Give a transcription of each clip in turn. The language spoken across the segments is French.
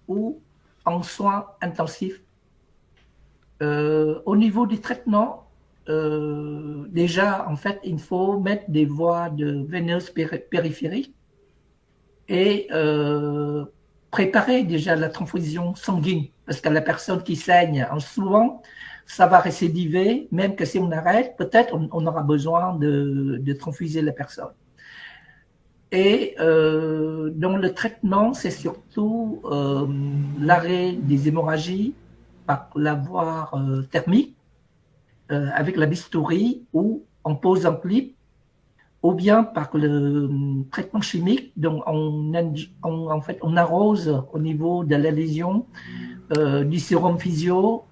ou en soins intensifs. Au niveau du traitement, déjà, en fait, il faut mettre des voies veineuses périphériques et préparer déjà la transfusion sanguine. Parce que la personne qui saigne, souvent, ça va récidiver, même que si on arrête, peut-être on aura besoin de transfuser la personne. Et dans le traitement, c'est surtout l'arrêt des hémorragies par la voie thermique avec la bistouri ou en pose en clip, ou bien par le traitement chimique. Donc en fait, on arrose au niveau de la lésion du sérum physio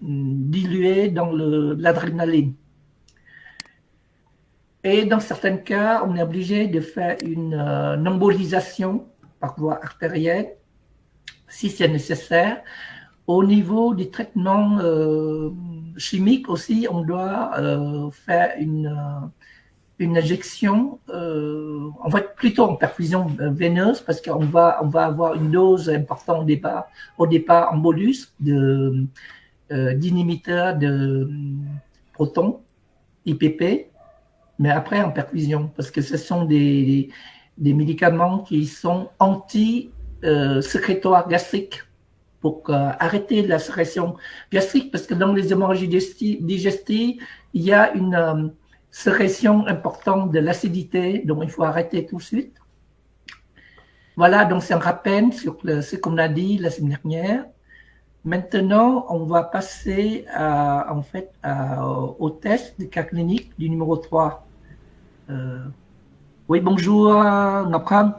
dilué dans l'adrénaline. Et dans certains cas, on est obligé de faire une embolisation par voie artérielle, si c'est nécessaire. Au niveau du traitement chimique aussi, on doit faire une injection, en fait plutôt en perfusion veineuse, parce qu'on va avoir une dose importante au départ en bolus d'inhibiteur de protons, IPP, mais après en perfusion, parce que ce sont des médicaments qui sont anti-sécrétoires gastriques pour arrêter la sécrétion gastrique, parce que dans les hémorragies digestives, il y a une sécrétion importante de l'acidité, donc il faut arrêter tout de suite. Voilà, donc c'est un rappel sur ce qu'on a dit la semaine dernière. Maintenant, on va passer au test de cas clinique du numéro 3. Oui, bonjour Ngọc Hân.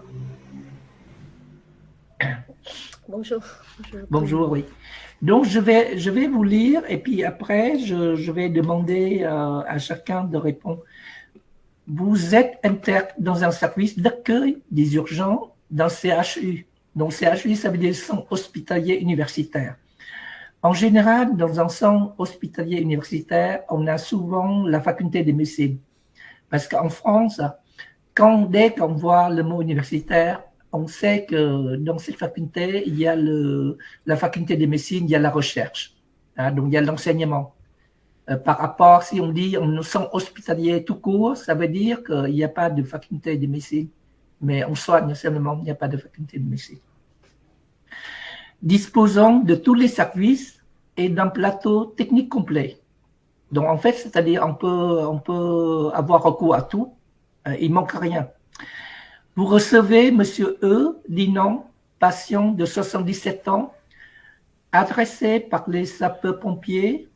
Bonjour. Bonjour, oui. Donc, je vais vous lire et puis après, je vais demander à chacun de répondre. Vous êtes dans un service d'accueil des urgences dans CHU. Donc, CHU, ça veut dire centre hospitalier universitaire. En général, dans un centre hospitalier universitaire, on a souvent la faculté de médecine. Parce qu'en France, dès qu'on voit le mot universitaire, on sait que dans cette faculté, il y a la faculté de médecine, il y a la recherche. Hein, donc, il y a l'enseignement. Par rapport, si on dit on centre hospitalier tout court, ça veut dire qu'il n'y a pas de faculté de médecine. Mais on soigne seulement, il n'y a pas de faculté de médecine. Disposant de tous les services et d'un plateau technique complet. Donc, en fait, c'est-à-dire on peut avoir recours à tout. Il ne manque rien. Vous recevez Monsieur E, Dinan, patient de 77 ans, adressé par les sapeurs-pompiers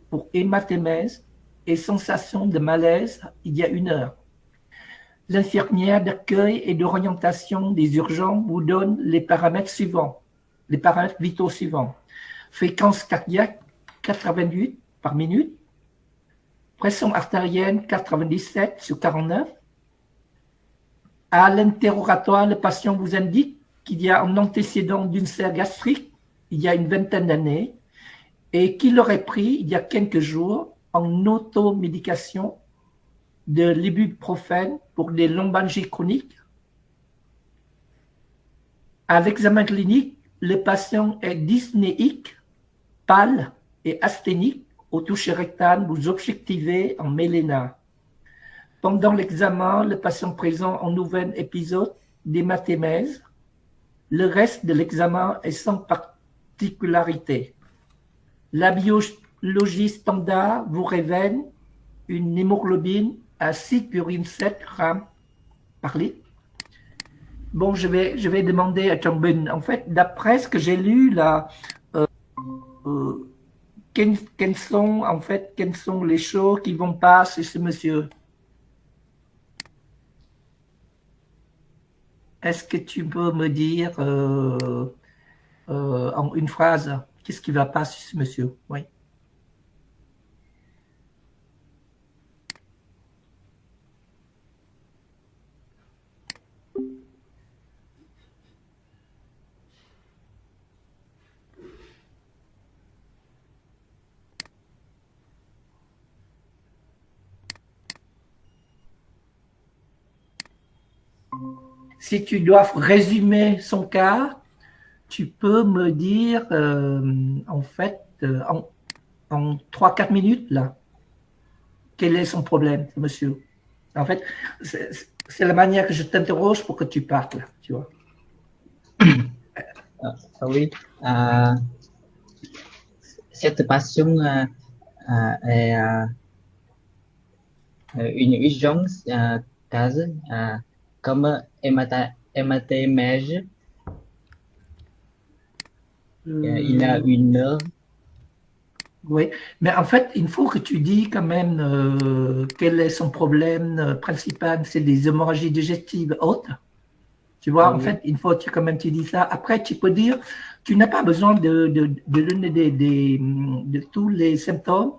pour hématémèse et sensation de malaise il y a 1 heure. L'infirmière d'accueil et d'orientation des urgences vous donne les paramètres suivants, les paramètres vitaux suivants. Fréquence cardiaque 88 par minute, pression artérielle 97/49. À l'interrogatoire, le patient vous indique qu'il y a un antécédent d'ulcère gastrique il y a une vingtaine d'années et qu'il aurait pris il y a quelques jours en automédication de l'ibuprofène pour des lombalgies chroniques. À l'examen clinique, le patient est dyspnéique, pâle et asthénique. Au toucher rectal, vous objectivez en méléna. Pendant l'examen, le patient présente un nouvel épisode d'hématémèse. Le reste de l'examen est sans particularité. La biologie standard vous révèle une hémoglobine à 6,7 grammes par litre. Bon, je vais demander à Changbin. En fait, d'après ce que j'ai lu là, quelles sont les choses qui vont pas chez ce monsieur? Est-ce que tu peux me dire en une phrase qu'est-ce qui va pas chez ce monsieur? Oui. Si tu dois résumer son cas, tu peux me dire, en fait, en 3-4 minutes, là, quel est son problème, ce monsieur? En fait, c'est la manière que je t'interroge pour que tu parles, tu vois. Oui, cette passion est une urgence car comme hématémège, il a une heure. Oui, mais en fait, il faut que tu dis quand même quel est son problème principal, c'est des hémorragies digestives hautes. Tu vois, en Oui. fait, il faut que quand même tu dis ça. Après, tu peux dire, tu n'as pas besoin de donner de tous les symptômes,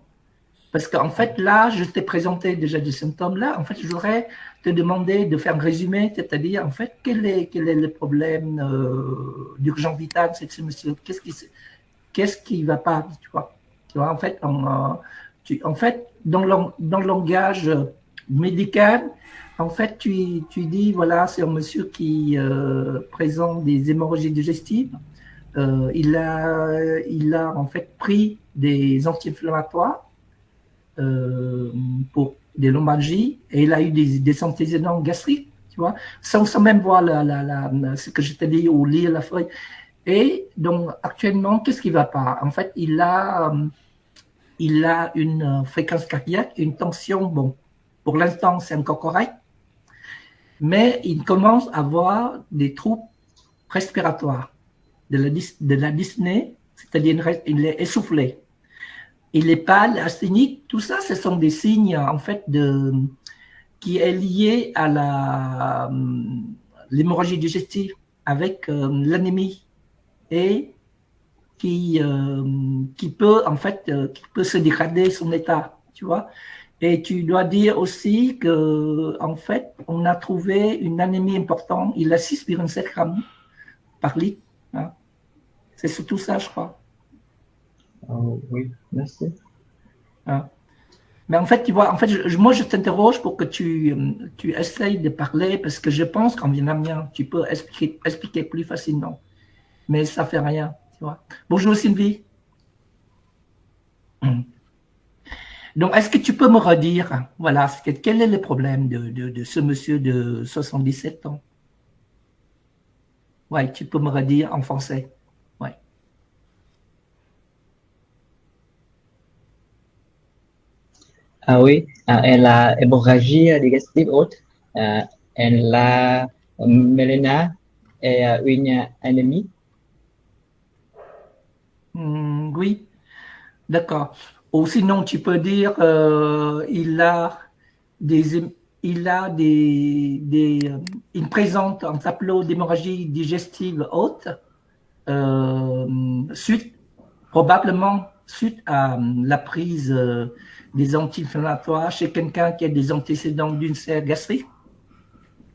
parce qu'en fait, là, je t'ai présenté déjà des symptômes là. En fait, je voudrais te demander de faire un résumé, c'est-à-dire, en fait, quel est le problème d'urgence vitale, c'est ce monsieur, qu'est-ce qui va pas, tu vois. Tu vois, en fait, en fait dans le langage médical, en fait, tu dis, voilà, c'est un monsieur qui présente des hémorragies digestives. Il a en fait pris des anti-inflammatoires pour des lombalgies et il a eu des antécédents gastriques, tu vois, sans même voir ce que je t'ai dit ou lire la feuille. Et donc, actuellement, qu'est-ce qui ne va pas? En fait, il a une fréquence cardiaque, une tension, bon, pour l'instant, c'est encore correct, mais il commence à avoir des troubles respiratoires, de la dyspnée, c'est-à-dire il est essoufflé. Il est pâle, asthénique, tout ça, ce sont des signes, en fait, qui est lié à l'hémorragie digestive avec l'anémie et qui peut en fait qui peut se dégrader son état, tu vois. Et tu dois dire aussi que en fait on a trouvé une anémie importante. Il a 6,7 grammes par litre. Hein. C'est surtout ça, je crois. Oh, oui, merci. Hein. Mais en fait, tu vois, en fait, moi, je t'interroge pour que tu essayes de parler parce que je pense qu'en vietnamien, tu peux expliquer plus facilement. Mais ça fait rien, tu vois. Bonjour Sylvie. Donc, est-ce que tu peux me redire, voilà, quel est le problème de ce monsieur de 77 ans? Ouais, tu peux me redire en français. Ouais. Ah oui, elle a hémorragie digestive haute, elle a méléna et une anémie. Oui, d'accord. Ou sinon, tu peux dire, des, il a il présente un tableau d'hémorragie digestive haute, suite, probablement suite à la prise des anti-inflammatoires chez quelqu'un qui a des antécédents d'ulcère gastrique.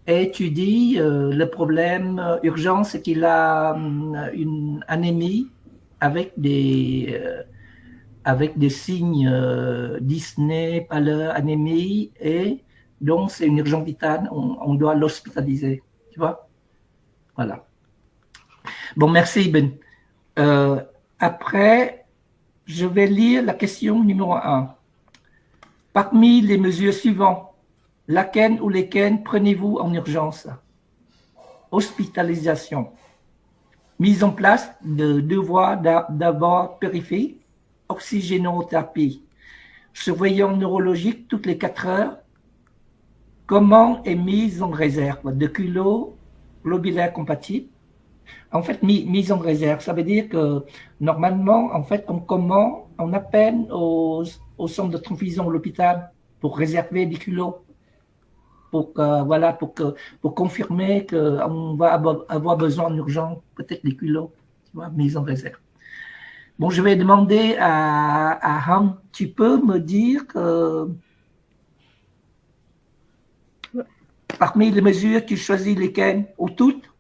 Et tu dis, le problème urgent, c'est qu'il a une anémie avec avec des signes dyspnée, pâleur, anémie, et donc c'est une urgence vitale, on doit l'hospitaliser. Tu vois? Voilà. Bon, merci Ben. Euh, après, je vais lire la question numéro un. Parmi les mesures suivantes, laquelle ou lesquelles prenez-vous en urgence? Hospitalisation. Mise en place de devoirs d'abord périphérique, oxygénothérapie, surveillance neurologique toutes les 4 heures. Comment est mise en réserve de kilos globulaires compatibles? En fait, mise en réserve, ça veut dire que normalement, en fait, on appelle au centre de transfusion à l'hôpital pour réserver des kilos, pour voilà, pour confirmer qu'on va avoir besoin en urgence, peut-être des kilos, tu vois, mise en réserve. Bon, je vais demander à Han, tu peux me dire que parmi les mesures, tu choisis lesquelles ou toutes?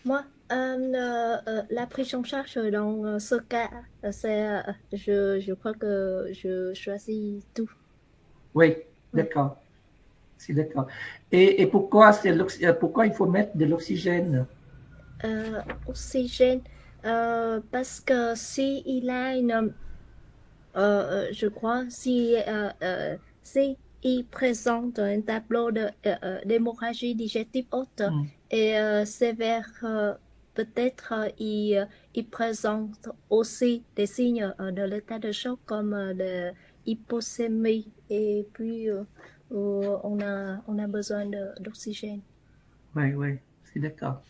Moi, la prise en charge dans ce cas, je crois que je choisis tout. Oui, d'accord. C'est d'accord. Et pourquoi, pourquoi il faut mettre de l'oxygène? oxygène parce que si il a une je crois si il présente un tableau d'hémorragie digestive haute et sévère, peut-être il présente aussi des signes de l'état de choc comme de hypoxémie et puis on a besoin d'oxygène. Oui, c'est d'accord.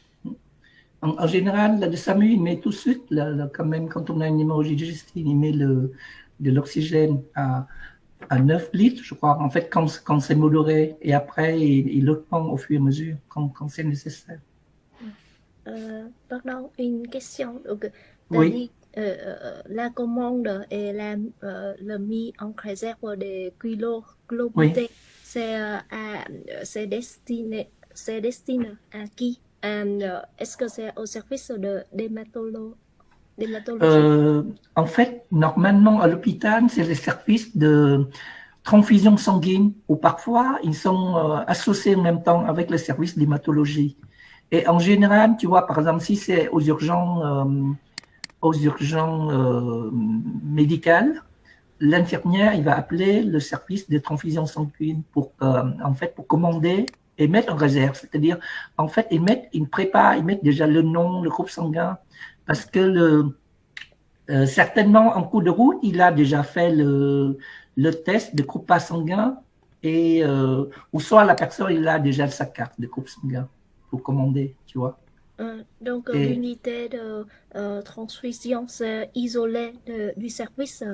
En général, le SAMU, il met tout de suite, quand même, quand on a une hémorragie digestive, il met de l'oxygène à 9 litres, je crois, en fait, quand c'est modéré, et après, il le prend au fur et à mesure, quand c'est nécessaire. Pardon, une question. Donc, Oui. La commande et le mis en réserve des globité, Oui. c'est destiné à qui? Est-ce que c'est au service de d'hématologie? En fait, normalement, à l'hôpital, c'est les services de transfusion sanguine, où parfois, ils sont associés en même temps avec le service d'hématologie. Et en général, tu vois, par exemple, si c'est aux urgences médicales, l'infirmière, il va appeler le service de transfusion sanguine pour commander et mettre en réserve. C'est-à-dire, en fait, ils mettent déjà le nom, le groupe sanguin, parce que certainement, en cours de route, il a déjà fait le test de groupe sanguin ou soit la personne, il a déjà sa carte de groupe sanguin pour commander, tu vois. Donc, l'unité de transfusion, c'est isolé du service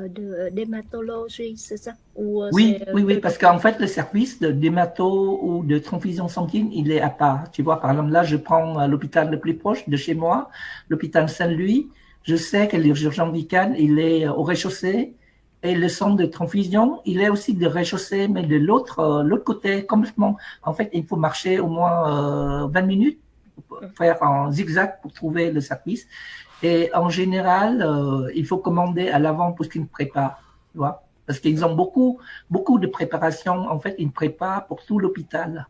d'hématologie, c'est ça? Oui, parce qu'en fait, le service d'hémato ou de transfusion sanguine, il est à part. Tu vois, par exemple, là, je prends l'hôpital le plus proche de chez moi, l'hôpital Saint-Louis. Je sais que l'urgence médicale, il est au rez-de-chaussée. Et le centre de transfusion, il est aussi de rez-de-chaussée, mais de l'autre côté, complètement. En fait, il faut marcher au moins 20 minutes, faire un zigzag pour trouver le service. Et en général, il faut commander à l'avant pour qu'ils préparent, tu vois. Parce qu'ils ont beaucoup de préparation. En fait, ils préparent pour tout l'hôpital.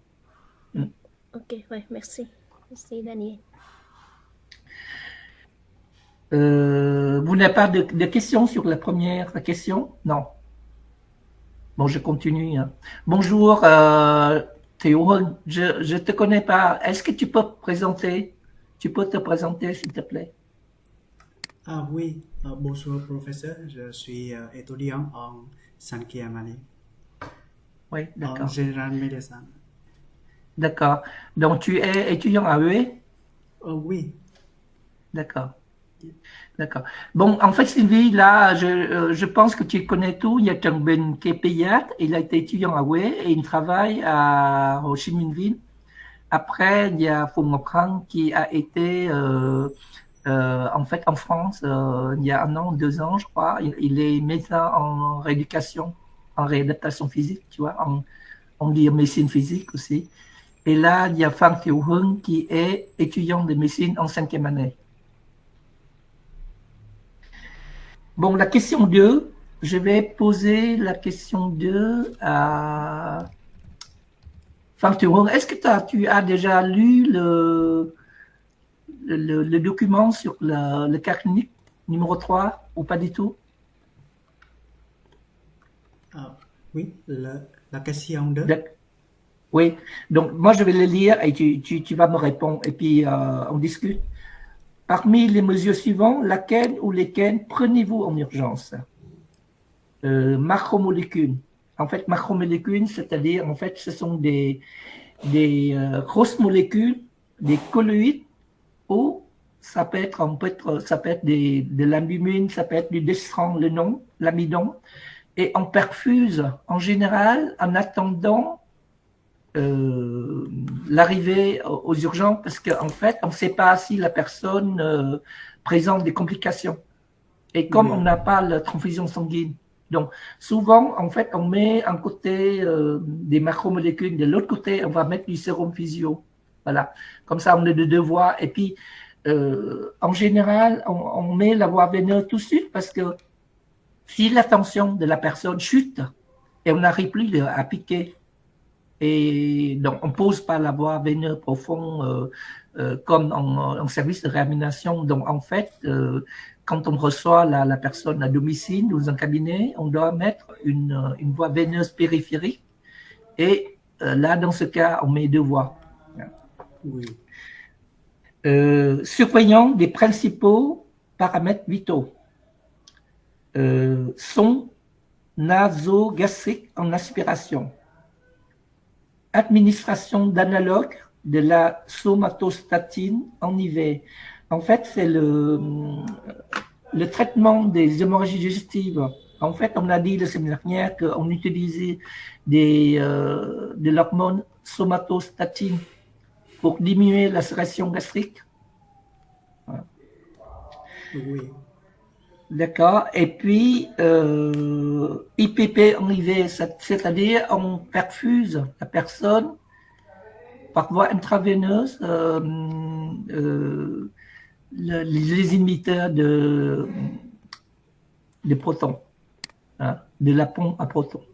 Ok, ouais, merci. Merci, Daniel. Vous n'avez pas de questions sur la première question? Non. Bon, je continue. Hein. Bonjour, Théo. Je te connais pas. Est-ce que tu peux te présenter, s'il te plaît? Ah oui, bonjour professeur. Je suis étudiant en 5e année. Oui, d'accord. En général médecin. D'accord. Donc, tu es étudiant à UE? Oui. D'accord. D'accord. Bon, en fait, Sylvie, là, je pense que tu connais tout. Il y a Chang Ben qui est pédiatre. Il a été étudiant à UE et il travaille à Ho Chi Minh Ville. Après, il y a Phùng Ngọc Hằng qui a été, en fait, en France, il y a 1 an, 2 ans, je crois. Il est médecin en rééducation, en réadaptation physique, tu vois. On dit médecine physique aussi. Et là, il y a Phan Thieu Hưng qui est étudiant de médecine en 5e année. Bon, la question 2, je vais poser la question 2 à Phan Thieu Hưng. Est-ce que tu as déjà lu le document sur le cas clinique numéro 3 ou pas du tout? Oui, la question 2. Oui, donc moi je vais le lire et tu vas me répondre et puis on discute. Parmi les mesures suivantes, laquelle ou lesquelles prenez-vous en urgence? Macromolécules. En fait, macromolécules, c'est-à-dire, en fait, ce sont des grosses molécules, des colloïdes, ou ça peut être de l'albumine, ça peut être du destran, l'amidon, et on perfuse en général en attendant l'arrivée aux urgences parce qu'en fait, on ne sait pas si la personne présente des complications. Et comme on n'a pas la transfusion sanguine, donc souvent, en fait, on met un côté des macromolécules, de l'autre côté, on va mettre du sérum physio. Voilà, comme ça, on a de 2 voies. Et puis, en général, on met la voie veineuse tout de suite parce que si la tension de la personne chute et on n'arrive plus à piquer, Et donc, on ne pose pas la voie veineuse profonde comme en service de réanimation. Donc, en fait, quand on reçoit la personne à domicile ou dans un cabinet, on doit mettre une voie veineuse périphérique. Et là, dans ce cas, on met deux voies. Oui. Surveillant des principaux paramètres vitaux. Son nasogastrique en aspiration. Administration d'analogue de la somatostatine en IV. En fait, c'est le traitement des hémorragies digestives. En fait, on a dit la semaine dernière qu'on utilisait de l'hormone somatostatine pour diminuer la sécrétion gastrique. Oui. D'accord. Et puis, IPP en IV, c'est-à-dire on perfuse la personne par voie intraveineuse les inhibiteurs de protons, hein, de la pompe à protons.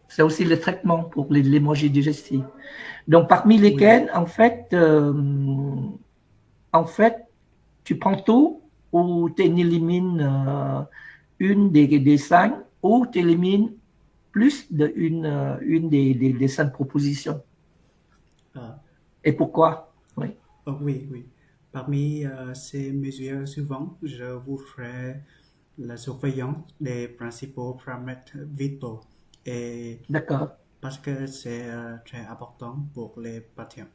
C'est aussi le traitement pour l'hémorragie digestive. Donc, parmi lesquels, oui. En fait, tu prends tout ou tu élimines une des 5 ou tu élimines plus d'une des 5 propositions. Et pourquoi? Oui. Oui, oui. Parmi ces mesures suivantes, je voudrais la surveillance des principaux paramètres vitaux. D'accord. Parce que c'est très important pour les patients.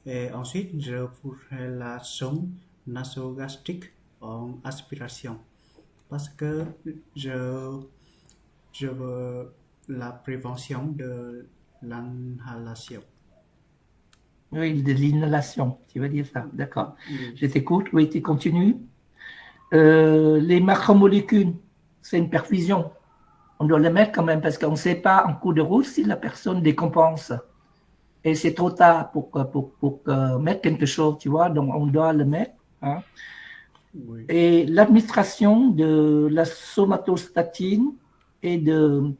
Et ensuite, je voudrais la sonde nasogastrique en aspiration. Parce que je veux la prévention de l'inhalation. Oui, de l'inhalation, tu veux dire ça, d'accord. Oui. Je t'écoute, oui, tu continues. Les macromolécules, c'est une perfusion. On doit le mettre quand même parce qu'on ne sait pas en cours de route si la personne décompense. Et c'est trop tard pour mettre quelque chose, tu vois, donc on doit le mettre. Hein. Oui. Et l'administration de la somatostatine et de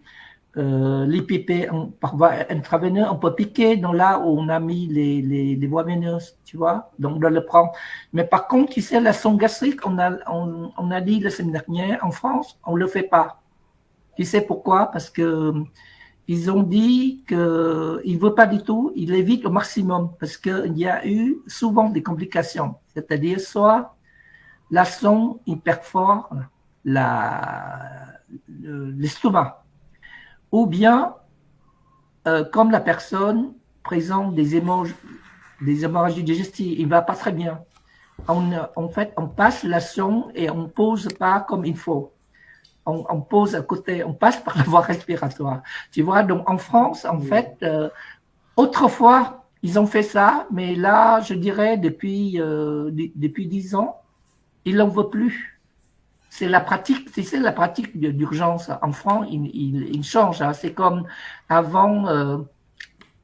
l'IPP par voie intraveineuse, on peut piquer dans là où on a mis les voies veineuses, tu vois, donc on doit le prendre. Mais par contre, tu sais, la sonde gastrique, on a dit la semaine dernière, en France, on ne le fait pas. Tu sais pourquoi? Parce que ils ont dit qu'ils ne veulent pas du tout, ils évitent au maximum, parce qu'il y a eu souvent des complications, c'est-à-dire soit la sonde, il perfore l'estomac, ou bien, comme la personne présente des hémorragies digestives, il ne va pas très bien. En fait, on passe la sonde et on ne pose pas comme il faut. On pose à côté, on passe par la voie respiratoire. Tu vois, donc en France, en fait, autrefois, ils ont fait ça, mais là, je dirais, depuis 10 ans, ils n'en veulent plus. C'est la pratique, tu sais, la pratique d'urgence. En France, il change. Hein. C'est comme avant,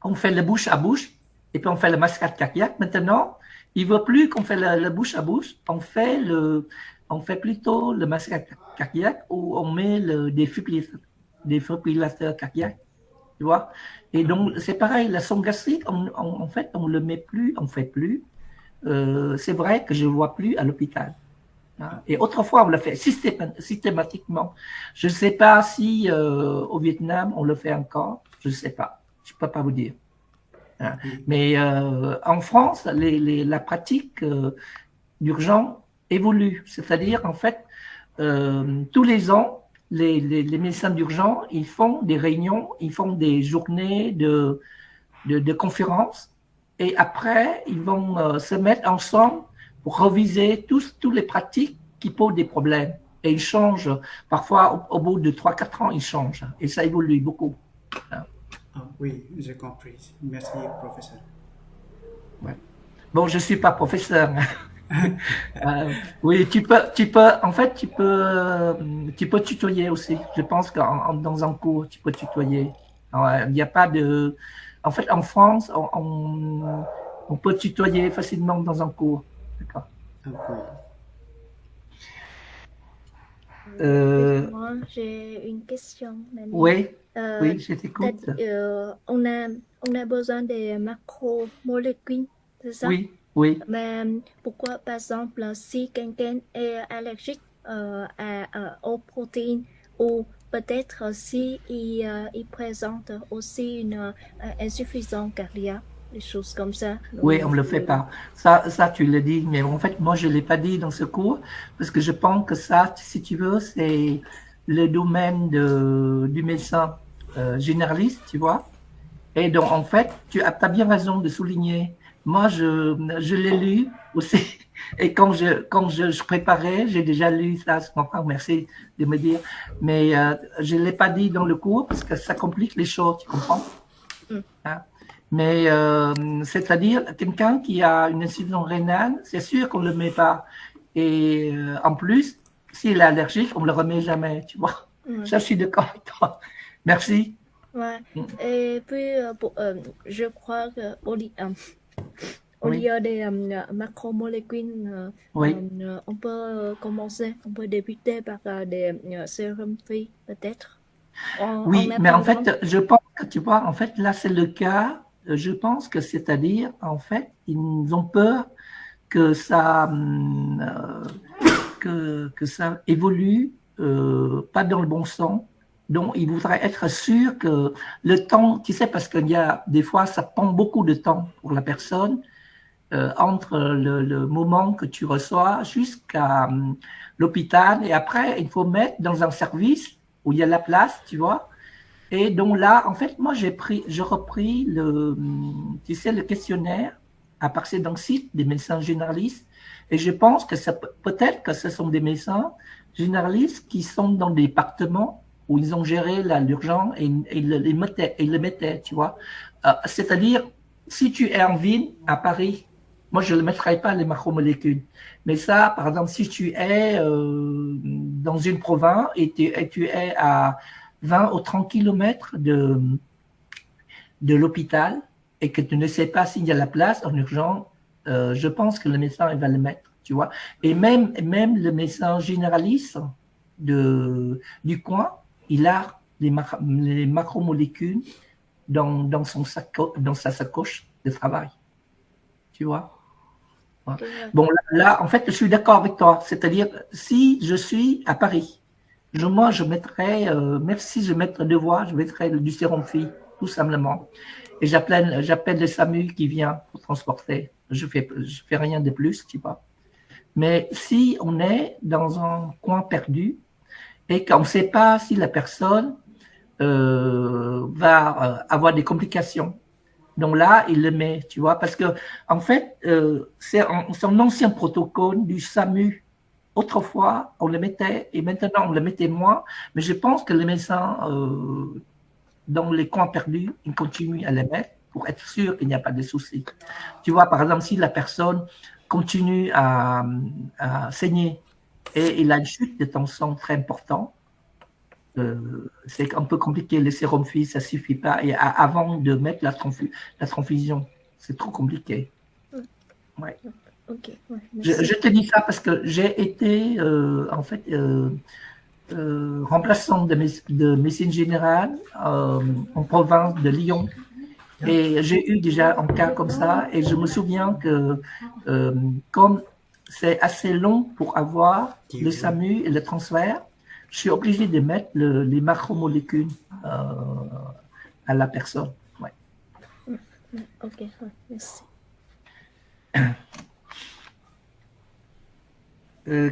on fait le bouche à bouche et puis on fait le masque cardiaque. Maintenant, il ne veut plus qu'on fait le bouche à bouche. On fait plutôt le masque cardiaque où on met des fibrillateurs cardiaques. Tu vois? Et donc, c'est pareil, la sonde gastrique, en fait, on ne le met plus, on ne fait plus. C'est vrai que je ne vois plus à l'hôpital. Et autrefois, on le fait systématiquement. Je ne sais pas si au Vietnam, on le fait encore. Je ne sais pas. Je ne peux pas vous dire. Mais en France, la pratique d'urgence évolue. C'est-à-dire, en fait, tous les ans, les médecins d'urgence, ils font des réunions, ils font des journées de conférences. Et après, ils vont se mettre ensemble pour reviser tous les pratiques qui posent des problèmes. Et ils changent. Parfois, au bout de 3-4 ans, ils changent. Et ça évolue beaucoup. Oui, j'ai compris. Merci, professeur. Ouais. Bon, je ne suis pas professeur. Oui, tu peux, en fait, tu peux tutoyer aussi. Je pense que dans un cours, tu peux tutoyer. Il n'y a pas de... En fait, en France, on peut tutoyer facilement dans un cours. D'accord. Moi, j'ai une question, Manny. Oui, Euh, oui, je t'as t'écoute. dit, on a besoin des macromolécules, c'est ça? Oui, oui. Mais pourquoi, par exemple, si quelqu'un est allergique aux protéines ou peut-être si il présente aussi une insuffisance cardiaque, des choses comme ça. Oui, on ne le fait pas. Ça, tu le dis, mais en fait, moi, je ne l'ai pas dit dans ce cours, parce que je pense que ça, si tu veux, c'est le domaine du médecin généraliste, tu vois. Et donc, en fait, tu as bien raison de souligner. Moi, je l'ai lu aussi. Et quand je préparais, j'ai déjà lu ça. Je comprends, merci de me dire. Mais je ne l'ai pas dit dans le cours parce que ça complique les choses, tu comprends? Hein? Mais c'est-à-dire, quelqu'un qui a une insuffisance rénale, c'est sûr qu'on ne le met pas. Et en plus, s'il est allergique, on ne le remet jamais, tu vois. Ça, je suis d'accord avec toi. Merci. Ouais. Et puis, je crois qu'au Oui. lieu des macromolécules, Oui. on peut commencer, on peut débuter par des sérums free, peut-être. Oui, En mais en attendant. fait, je pense que tu vois, en fait, là, c'est le cas. Je pense que c'est-à-dire, en fait, ils ont peur que ça, que ça évolue pas dans le bon sens. Donc, ils voudraient être sûrs que le temps, tu sais, parce qu'il y a des fois, ça prend beaucoup de temps pour la personne entre le moment que tu reçois jusqu'à l'hôpital. Et après, il faut mettre dans un service où il y a la place, tu vois. Et donc là, en fait, moi, j'ai repris tu sais, le questionnaire à partir d'un site des médecins généralistes. Et je pense que peut-être que ce sont des médecins généralistes qui sont dans des départements où ils ont géré l'urgence et ils le mettaient, tu vois. C'est-à-dire, si tu es en ville, à Paris, moi, je ne le mettrai pas, les macromolécules. Mais ça, par exemple, si tu es dans une province et tu es à 20 ou 30 kilomètres de l'hôpital et que tu ne sais pas s'il y a la place en urgence, je pense que le médecin il va le mettre, tu vois. Et même le médecin généraliste du coin, il a les macromolécules dans sa sacoche de travail, tu vois. Bon, là, en fait, je suis d'accord avec toi. C'est-à-dire, si je suis à Paris, moi, je mettrais, même si je mettrais deux voies, je mettrais du sérum fille, tout simplement. Et j'appelle le SAMU qui vient pour transporter. Je fais rien de plus, tu vois. Mais si on est dans un coin perdu et qu'on ne sait pas si la personne va avoir des complications, donc là, il le met, tu vois, parce que en fait, c'est un ancien protocole du SAMU. Autrefois, on le mettait et maintenant on le mettait moins, mais je pense que les médecins dans les coins perdus, ils continuent à les mettre pour être sûr qu'il n'y a pas de soucis. Tu vois, par exemple, si la personne continue à saigner et il a une chute de tension très importante, c'est un peu compliqué. Les sérums filles, ça ne suffit pas. Et avant de mettre la transfusion, c'est trop compliqué. Ouais. Ok, ouais, je te dis ça parce que j'ai été, en fait, remplaçant de médecine générale en province de Lyon. Et j'ai eu déjà un cas comme ça. Et je me souviens que comme c'est assez long pour avoir le SAMU et le transfert, je suis obligé de mettre les macromolécules à la personne. Ouais. Ok, ouais, merci.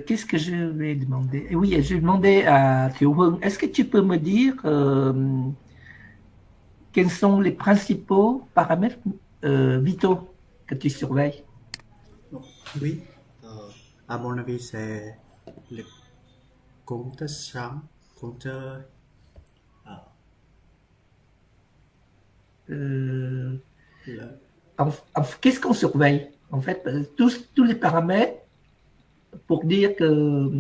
Qu'est-ce que je vais demander? Oui, je vais demander à Thieu Hưng, est-ce que tu peux me dire quels sont les principaux paramètres vitaux que tu surveilles? Oui, à mon avis, c'est le compteur sang, compteur Qu'est-ce qu'on surveille? En fait, tous les paramètres pour dire que,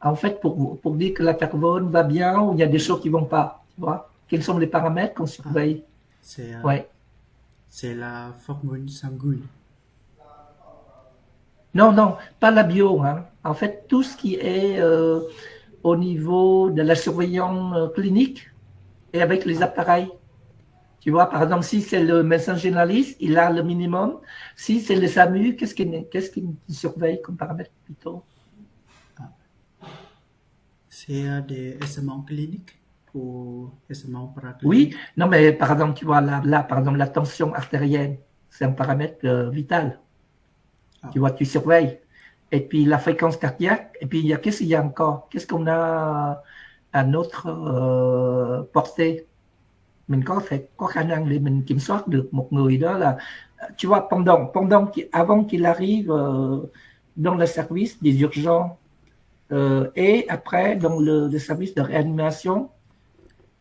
en fait, pour dire que la carbone va bien ou il y a des choses qui ne vont pas. Tu vois? Quels sont les paramètres qu'on surveille? C'est la formule sanguine. Non, pas la bio. Hein. En fait, tout ce qui est au niveau de la surveillance clinique et avec les appareils. Tu vois, par exemple, si c'est le médecin généraliste, il a le minimum. Si c'est le SAMU, qu'est-ce qu'il surveille comme paramètre plutôt? C'est des examens cliniques ou examens paracliniques? Oui, non, mais par exemple, tu vois, là par exemple, la tension artérielle, c'est un paramètre vital. Tu vois, tu surveilles. Et puis la fréquence cardiaque, et puis qu'est-ce qu'il y a encore? Qu'est-ce qu'on a à notre portée? Mình có khả năng để mình kiểm soát được một người đó là, tu vois, avant qu'il arrive dans le service des urgences et après dans le service de réanimation,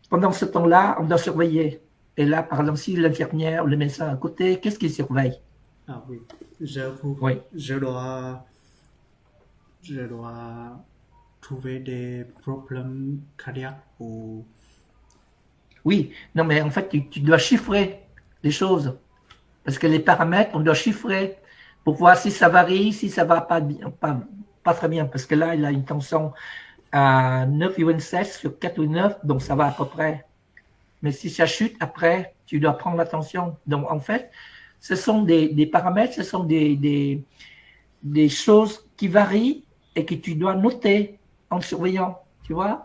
pendant ce temps-là, on doit surveiller. Et là, par exemple, si l'infirmière ou le médecin à côté, qu'est-ce qu'il surveille? Ah oui, Oui. je dois trouver des problèmes cardiaques ou... Oui, non, mais en fait, tu dois chiffrer les choses. Parce que les paramètres, on doit chiffrer pour voir si ça varie, si ça va pas bien, pas très bien. Parce que là, il a une tension à 9,16 sur 4,9, donc ça va à peu près. Mais si ça chute après, tu dois prendre l'attention. Donc, en fait, ce sont des paramètres, ce sont des choses qui varient et que tu dois noter en surveillant, tu vois.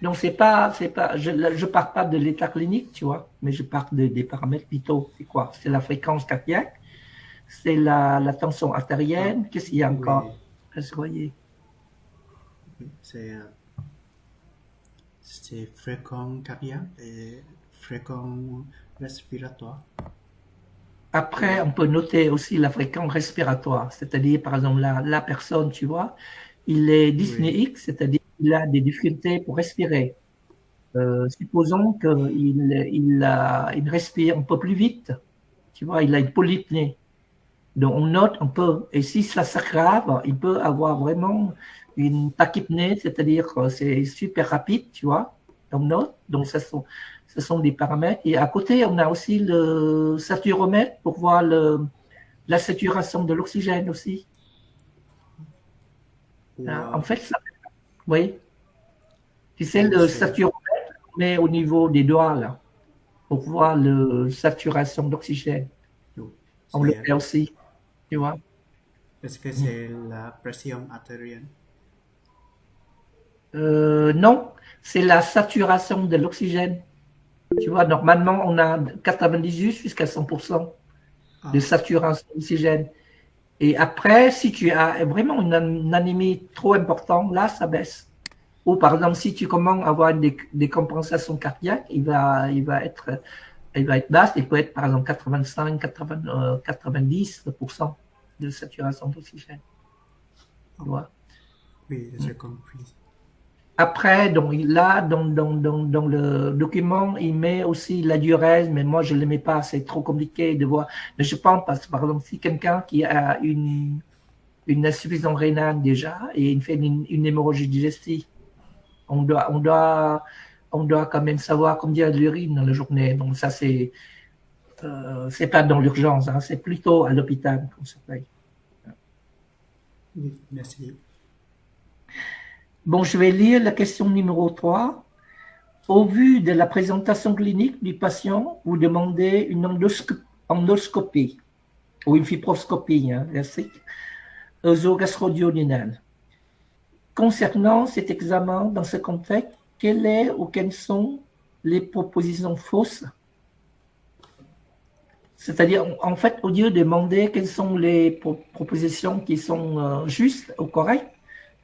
Donc, je pars pas de l'état clinique, tu vois, mais je pars des paramètres vitaux. C'est quoi? C'est la fréquence cardiaque, c'est la tension artérielle, qu'est-ce qu'il y a encore à surveiller? C'est fréquence cardiaque et fréquence respiratoire. Après, on peut noter aussi la fréquence respiratoire, c'est-à-dire, par exemple, la personne, tu vois, il est dyspnéique, c'est-à-dire qu'il a des difficultés pour respirer. Supposons qu'il respire un peu plus vite, tu vois, il a une polypnée. Donc, on note un peu. Et si ça s'aggrave, il peut avoir vraiment une tachypnée, c'est-à-dire que c'est super rapide, tu vois, on note. Donc, ce sont des paramètres. Et à côté, on a aussi le saturomètre pour voir la saturation de l'oxygène aussi. Wow. En fait, oui. Tu sais, le saturomètre, on met au niveau des doigts, là, pour voir la saturation d'oxygène. On le fait aussi, tu vois. Est-ce que c'est la pression artérielle? Non, c'est la saturation de l'oxygène. Tu vois, normalement, on a 98 jusqu'à 100% de saturation d'oxygène. Et après, si tu as vraiment une anémie trop importante, là, ça baisse. Ou par exemple, si tu commences à avoir des compensations cardiaques, il va être basse. Il peut être par exemple 85, 90% de saturation d'oxygène. Tu vois? Oui, j'ai compris. Après, donc là, dans le document, il met aussi la diurèse, mais moi, je ne le mets pas, c'est trop compliqué de voir. Mais je pense, parce que par exemple, si quelqu'un qui a une insuffisance rénale déjà et il fait une hémorragie digestive, on doit quand même savoir combien de l'urine dans la journée. Donc ça, c'est pas dans l'urgence, hein, c'est plutôt à l'hôpital qu'on surveille. Oui, merci. Bon, je vais lire la question numéro 3. Au vu de la présentation clinique du patient, vous demandez une endoscopie ou une fibroscopie gastrique œsogastro-duodénale. Concernant cet examen, dans ce contexte, quelles sont les propositions fausses? C'est-à-dire, en fait, au lieu de demander quelles sont les propositions qui sont justes ou correctes,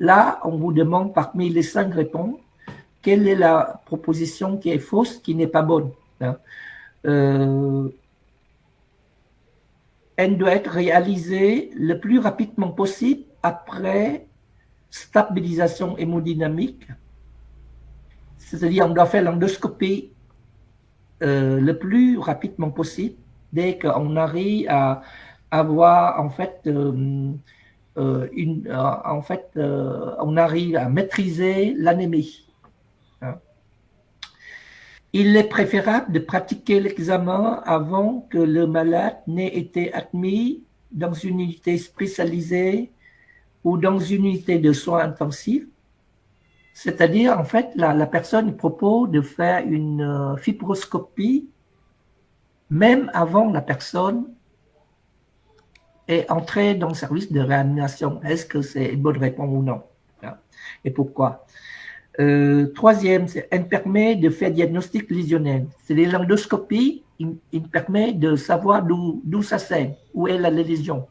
là, on vous demande parmi les 5 réponses, quelle est la proposition qui est fausse, qui n'est pas bonne. Elle doit être réalisée le plus rapidement possible après stabilisation hémodynamique. C'est-à-dire, on doit faire l'endoscopie le plus rapidement possible dès qu'on arrive à avoir, en fait, on arrive à maîtriser l'anémie. Il est préférable de pratiquer l'examen avant que le malade n'ait été admis dans une unité spécialisée ou dans une unité de soins intensifs. C'est-à-dire, en fait, la personne propose de faire une fibroscopie même avant la personne est entrée dans le service de réanimation. Est-ce que c'est une bonne réponse ou non? Et pourquoi? Troisième, elle permet de faire diagnostic lésionnel. C'est l'endoscopie, il permet de savoir d'où ça saigne, où est la lésion.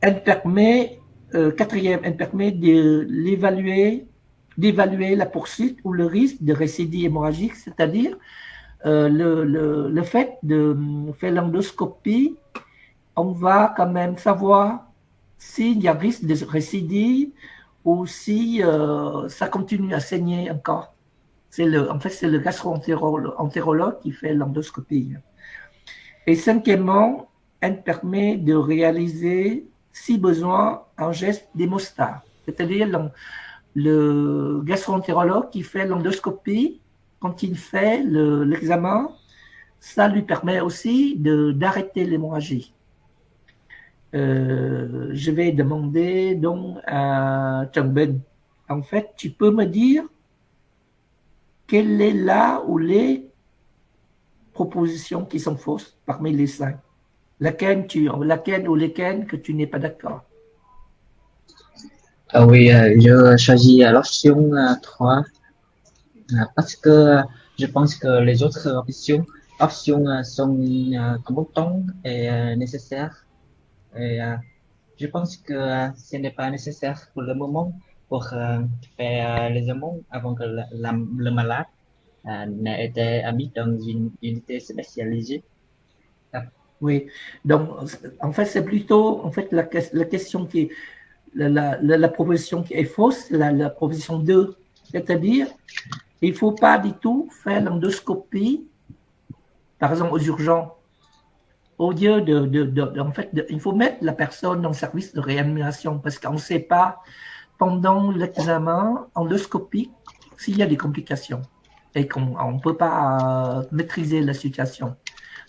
Elle permet, quatrième, elle permet d'évaluer la poursuite ou le risque de récidive hémorragique, c'est-à-dire le fait de faire l'endoscopie, on va quand même savoir s'il y a risque de récidive ou si ça continue à saigner encore. En fait, c'est le gastro-entérologue qui fait l'endoscopie. Et cinquièmement, elle permet de réaliser, si besoin, un geste d'hémostat. C'est-à-dire le gastro-entérologue qui fait l'endoscopie, quand il fait l'examen, ça lui permet aussi d'arrêter l'hémorragie. Je vais demander donc à Trần Ben. En fait, tu peux me dire quelle est là ou les propositions qui sont fausses parmi les 5? Laquelle ou lesquelles que tu n'es pas d'accord? Ah oui, je choisis l'option 3 parce que je pense que les autres options sont importantes et nécessaires. Et je pense que ce n'est pas nécessaire pour le moment pour faire les amants avant que le malade n'ait été admis dans une unité spécialisée. Oui, donc en fait, c'est plutôt en fait la question qui est la proposition qui est fausse, la proposition 2, c'est-à-dire il ne faut pas du tout faire l'endoscopie, par exemple aux urgences. Au lieu en fait, il faut mettre la personne dans le service de réanimation parce qu'on ne sait pas pendant l'examen endoscopique s'il y a des complications et qu'on ne peut pas maîtriser la situation.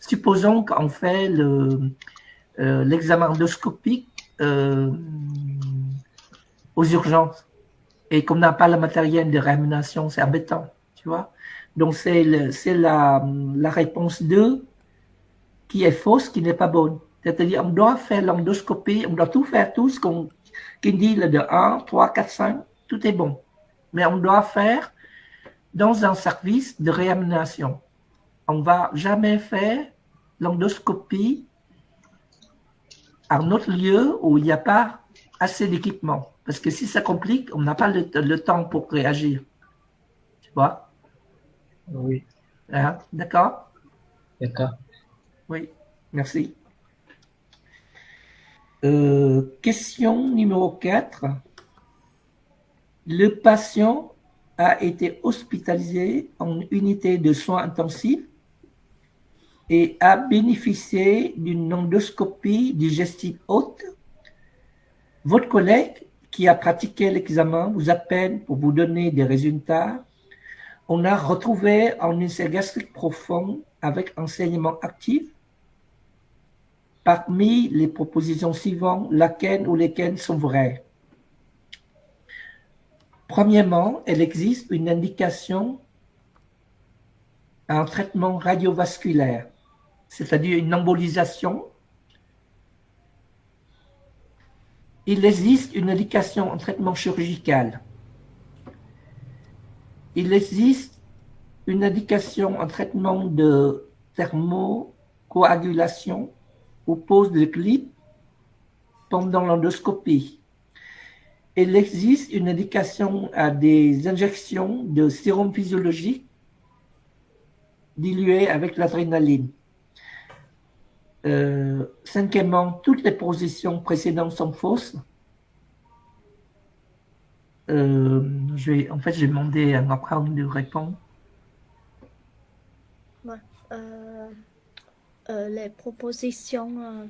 Supposons qu'on fait l'examen endoscopique aux urgences et qu'on n'a pas le matériel de réanimation, c'est embêtant, tu vois. Donc c'est la réponse 2 qui est fausse, qui n'est pas bonne. C'est-à-dire on doit faire l'endoscopie, on doit tout faire, tout ce qu'on dit le de 1, 3, 4, 5, tout est bon. Mais on doit faire dans un service de réanimation. On ne va jamais faire l'endoscopie à un autre lieu où il n'y a pas assez d'équipement. Parce que si ça complique, on n'a pas le temps pour réagir. Tu vois? Oui, Hein? D'accord? d'accord. Oui, merci. Question numéro 4. Le patient a été hospitalisé en unité de soins intensifs et a bénéficié d'une endoscopie digestive haute. Votre collègue qui a pratiqué l'examen vous appelle pour vous donner des résultats. On a retrouvé un ulcère gastrique profond avec enseignement actif. Parmi les propositions suivantes, laquelle ou lesquelles sont vraies? Premièrement, il existe une indication à un traitement radiovasculaire, c'est-à-dire une embolisation. Il existe une indication en traitement chirurgical. Il existe une indication en traitement de thermocoagulation ou pose de clip pendant l'endoscopie. Il existe une indication à des injections de sérum physiologique dilué avec l'adrénaline. Cinquièmement, toutes les positions précédentes sont fausses. J'ai demandé à Ngọc de répondre. Les propositions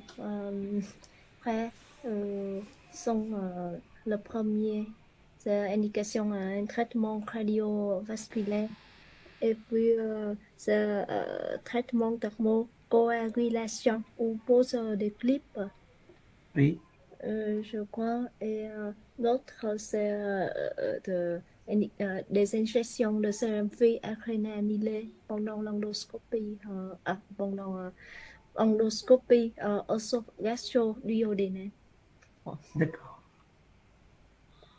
sont le premier, c'est indication à un traitement cardiovasculaire et puis c'est traitement thermocoagulation ou pose de clip. Oui. Je crois. Et l'autre, c'est des injections de sérum phi acrylamylé pendant l'endoscopie, pendant endoscopie gastro-duodénale. D'accord.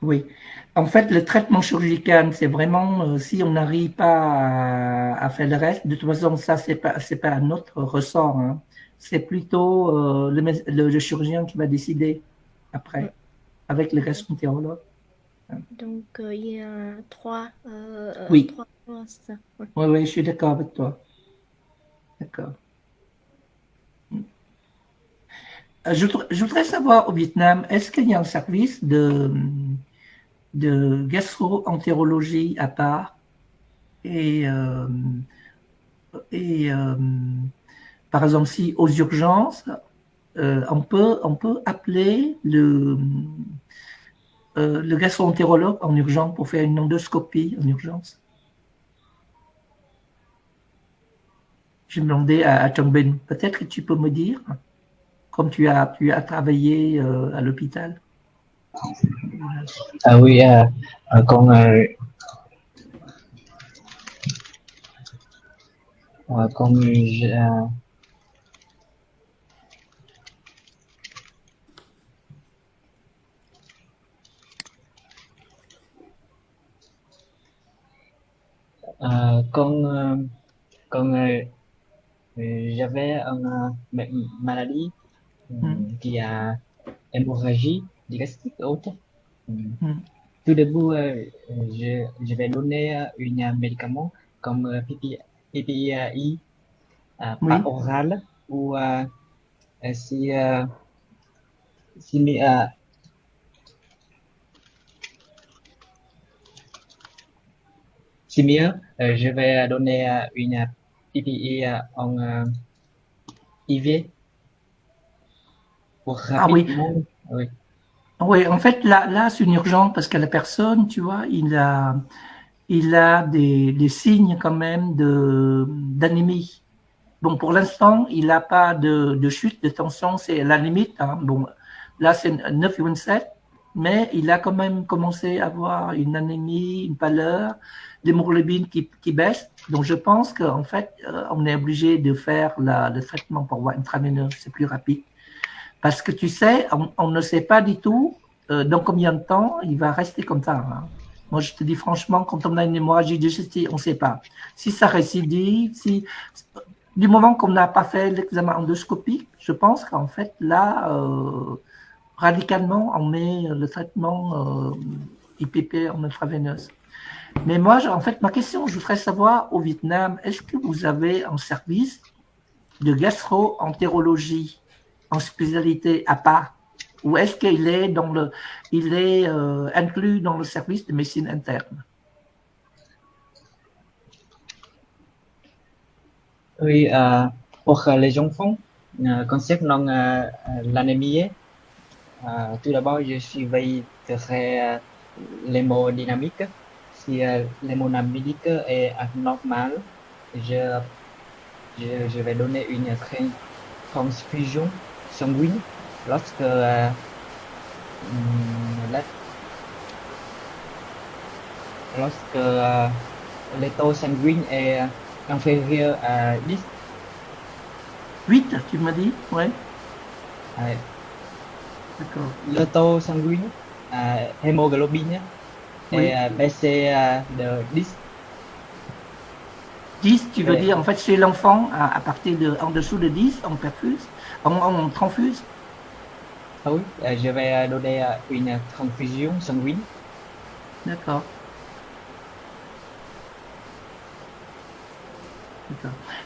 Oui. En fait, le traitement chirurgical, c'est vraiment si on n'arrive pas à faire le reste. De toute façon, ça, c'est pas notre ressort. Hein. C'est plutôt le chirurgien qui va décider après, avec le gastroentérologue. Donc, il y a Oui, trois fois ça. Ouais. oui, oui, je suis d'accord avec toi. D'accord. Je voudrais savoir au Vietnam, est-ce qu'il y a un service de gastro-entérologie à part et, euh, et par exemple, si aux urgences, on peut appeler le gastro-entérologue en urgence pour faire une endoscopie en urgence. J'ai demandé à Chong Ben, peut-être que tu peux me dire, comme tu as travaillé à l'hôpital. Ah oui, con con con j'avais une maladie qui a hémorragie digestive haute. Tout début, je vais donner un médicament comme PPI Oui. pas oral ou si, si, si mieux, je vais donner une PPI en IV pour Ah oui. rapidement. Oui. Oui, en fait, là c'est une urgence parce que la personne, tu vois, il a des signes quand même d'anémie. Bon, pour l'instant, il n'a pas de chute de tension, c'est à la limite. Hein. Bon, là, c'est 9,7, mais il a quand même commencé à avoir une anémie, une pâleur, l'hémoglobine qui baisse. Donc, je pense qu'en fait, on est obligé de faire le traitement par voie intraveineuse, c'est plus rapide. Parce que tu sais, on ne sait pas du tout dans combien de temps il va rester comme ça. Hein. Moi, je te dis franchement, quand on a une hémorragie digestive, on ne sait pas. Si ça récidive, du moment qu'on n'a pas fait l'examen endoscopique, je pense qu'en fait, là, radicalement, on met le traitement IPP en intraveineuse. Mais moi, en fait, ma question, je voudrais savoir au Vietnam, est-ce que vous avez un service de gastro-entérologie en spécialité à part, ou est-ce qu'il est inclus dans le service de médecine interne? Oui, pour les enfants, concernant l'anémie, tout d'abord, je surveillerai l'hémodynamique. Si l'hémodynamique est anormale, je, je vais donner une transfusion sanguine lorsque le taux sanguin est inférieur à 10. 8, tu m'as dit? Oui. D'accord. Le taux sanguin, hémoglobine, est baissé de 10. 10, tu veux dire, en fait, chez l'enfant, à partir en dessous de 10, on perfuse, on transfuse? Ah oui, je vais donner une transfusion sanguine. D'accord.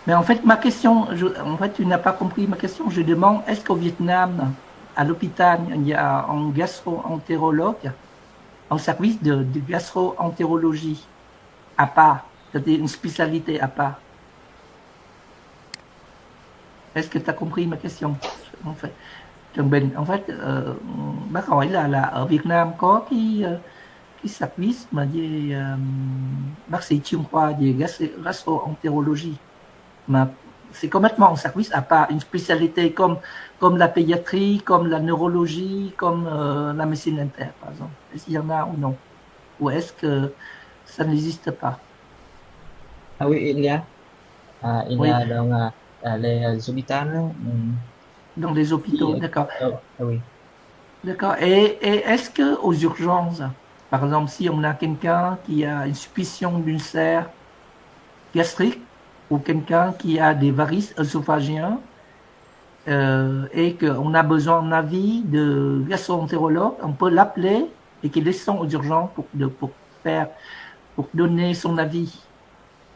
Mais en fait, ma question, en fait, tu n'as pas compris ma question. Je demande, est-ce qu'au Vietnam, à l'hôpital, il y a un gastro-entérologue, un service de gastro-entérologie à part, c'est-à-dire une spécialité à part? Est-ce que tu as compris ma question? En fait, Trần Bình, en fait, bác hỏi là ở Việt Nam có cái service mà về bác sĩ chuyên khoa về gastro-entérologie mà c'est complètement en service, à part une spécialité comme la pédiatrie, comme la neurologie, comme la médecine interne, par exemple. Est-ce qu'il y en a ou non? Ou est-ce que ça n'existe pas? Ah oui, il y a. Il y Oui, a dans les hôpitaux. dans les hôpitaux, d'accord. Oui. D'accord. Et est-ce que aux urgences, par exemple, si on a quelqu'un qui a une suspicion d'ulcère gastrique ou quelqu'un qui a des varices œsophagiens et qu'on a besoin d'un avis de gastro-entérologue, on peut l'appeler et qu'il descend aux urgences pour donner son avis.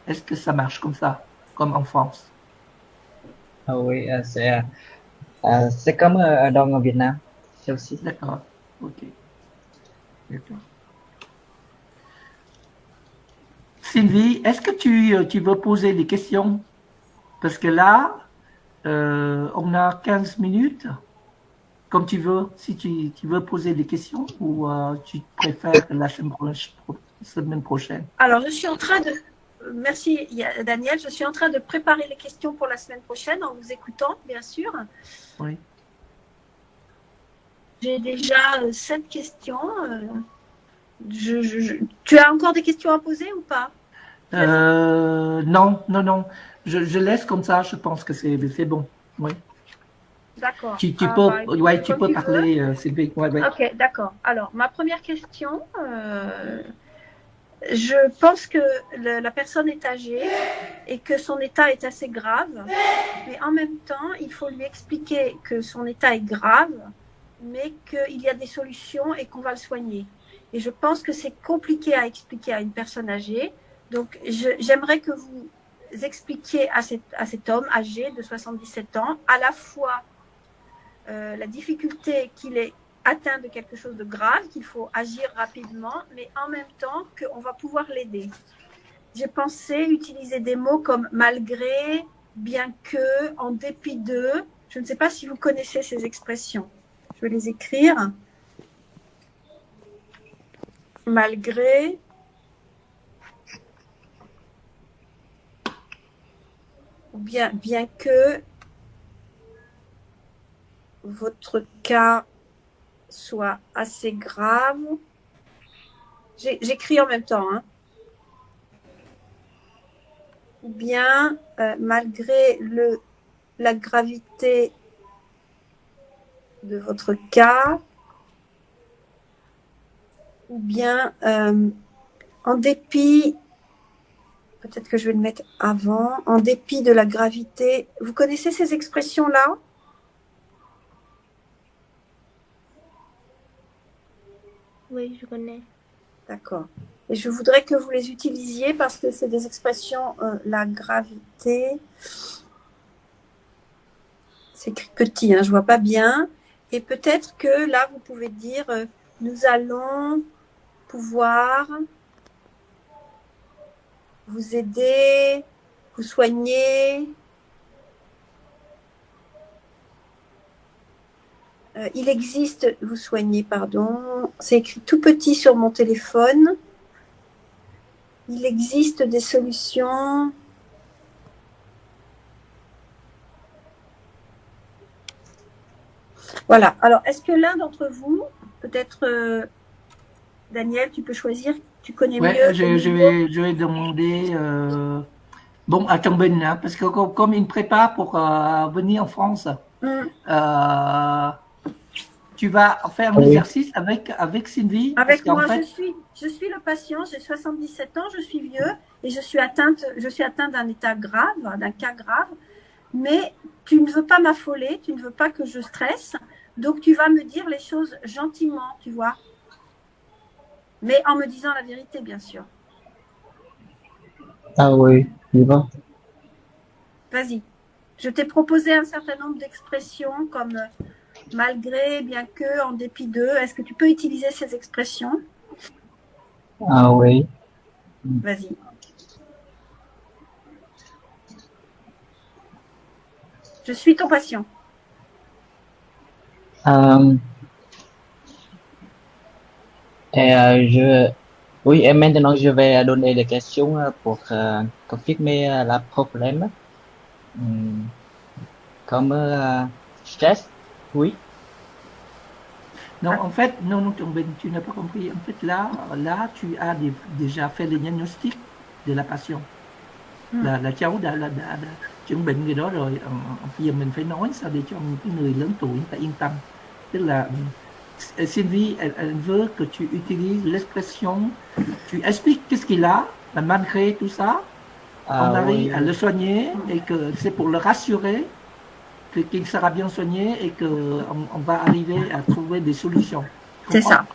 Est-ce que ça marche comme ça, comme en France? Ah oui, c'est comme dans Việt Nam. C'est aussi. D'accord. Ok. D'accord. Sylvie, est-ce que tu veux poser des questions? Parce que là, on a 15 minutes, comme tu veux, si tu veux poser des questions ou tu préfères la semaine prochaine. Alors, je suis en train de... Merci Daniel, je suis en train de préparer les questions pour la semaine prochaine en vous écoutant, bien sûr. Oui. J'ai déjà 7 questions. Tu as encore des questions à poser ou pas? Non. Je laisse comme ça, je pense que c'est bon. Oui. D'accord. Tu peux, écoute, tu peux parler, Sylvie. Ouais. Ok, d'accord. Alors, ma première question, je pense que la personne est âgée et que son état est assez grave, mais en même temps, il faut lui expliquer que son état est grave, mais qu'il y a des solutions et qu'on va le soigner. Et je pense que c'est compliqué à expliquer à une personne âgée. Donc, j'aimerais que vous expliquiez à cet homme âgé de 77 ans à la fois la difficulté qu'il est atteint de quelque chose de grave, qu'il faut agir rapidement, mais en même temps qu'on va pouvoir l'aider. J'ai pensé utiliser des mots comme malgré, bien que, en dépit de. Je ne sais pas si vous connaissez ces expressions. Je vais les écrire. Malgré. Ou bien que votre cas soit assez grave. J'écris en même temps. Hein. Ou bien, malgré la gravité de votre cas, ou bien, en dépit, peut-être que je vais le mettre avant, en dépit de la gravité. Vous connaissez ces expressions-là ? Oui, je connais. D'accord. Et je voudrais que vous les utilisiez parce que c'est des expressions, la gravité, c'est écrit petit, hein, je vois pas bien. Et peut-être que là, vous pouvez dire, nous allons pouvoir vous aider, vous soigner. Il existe, vous soignez, pardon, c'est écrit tout petit sur mon téléphone. Il existe des solutions. Voilà. Alors, est-ce que l'un d'entre vous, peut-être Daniel, tu peux choisir, tu connais mieux. Je vais demander bon, à Chambin, hein, parce que comme il me prépare pour venir en France, tu vas faire un exercice avec Sylvie. Avec moi, fait... je suis le patient, j'ai 77 ans, je suis vieux et je suis atteinte d'un état grave, d'un cas grave, mais tu ne veux pas m'affoler, tu ne veux pas que je stresse, donc tu vas me dire les choses gentiment, tu vois, mais en me disant la vérité, bien sûr. Ah oui, c'est bon. Vas-y. Je t'ai proposé un certain nombre d'expressions comme malgré, bien que, en dépit de. Est-ce que tu peux utiliser ces expressions? Ah oui. Vas-y. Je suis ton patient. Oui, et maintenant je vais donner des questions pour confirmer le problème. Hum, Comme stress, oui. Non, en fait, non, non, tu n'as pas compris. En fait, là, tu as déjà fait le diagnostic de la passion. Là cháu đã chuẩn bệnh cái đó rồi. Bây giờ mình phải nói sao để cho những cái người lớn tuổi người ta yên tâm. Tức là Sylvie, elle veut que tu utilises l'expression, tu expliques qu'est-ce qu'il a, malgré tout ça, on arrive Oui, à le soigner et que c'est pour le rassurer qu'il sera bien soigné et qu'on va arriver à trouver des solutions. Tu C'est comprends? ça.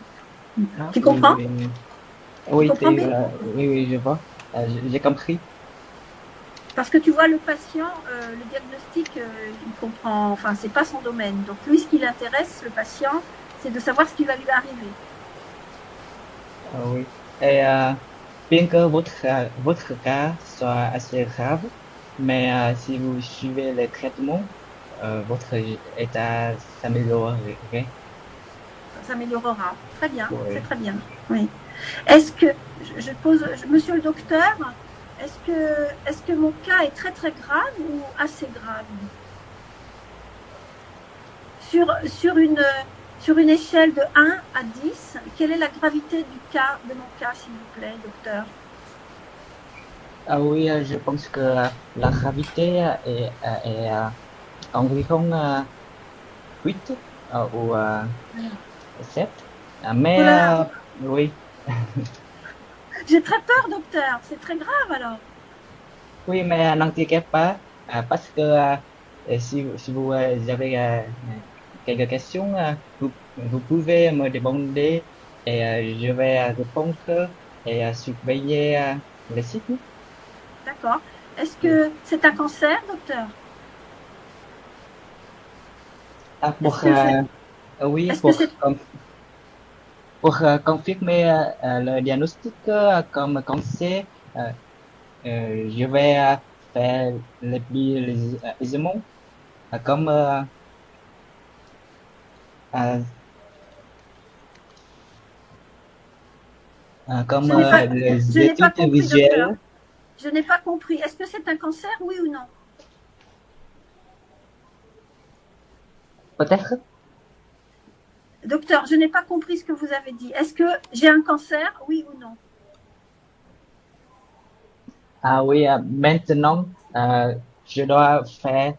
Hein? Tu comprends? oui, oui. Tu Oui, comprends bien? oui, oui, je vois. J'ai compris. Parce que tu vois, le patient, le diagnostic, il comprend, enfin, c'est pas son domaine. Donc lui, ce qui l'intéresse, le patient, c'est de savoir ce qui va lui arriver. Oui. Et bien que votre cas soit assez grave, mais si vous suivez le traitement, votre état s'améliorerait. Ça s'améliorera. Très bien, Oui. c'est très bien. Oui. Est-ce que, je pose, monsieur le docteur, est-ce que mon cas est très très grave ou assez grave? Sur une échelle de 1 à 10, quelle est la gravité de mon cas, s'il vous plaît, docteur? Ah oui, je pense que la gravité est environ 8 ou 7. Mais Oh là là. oui, J'ai très peur, docteur. C'est très grave alors. oui, mais n'inquiétez pas, parce que si vous avez quelques questions, vous pouvez me demander et je vais répondre et surveiller le site. D'accord. Est-ce que c'est un cancer, docteur? Pour, Est-ce que oui, est-ce que c'est pour confirmer le diagnostic comme cancer, je vais faire le plus aisément, comme euh, comme je les n'ai pas études compris, docteur. visuelles. Je n'ai pas compris. Est-ce que c'est un cancer, oui ou non? Peut-être. Docteur, je n'ai pas compris ce que vous avez dit. Est-ce que j'ai un cancer, oui ou non? Ah oui, maintenant, je dois faire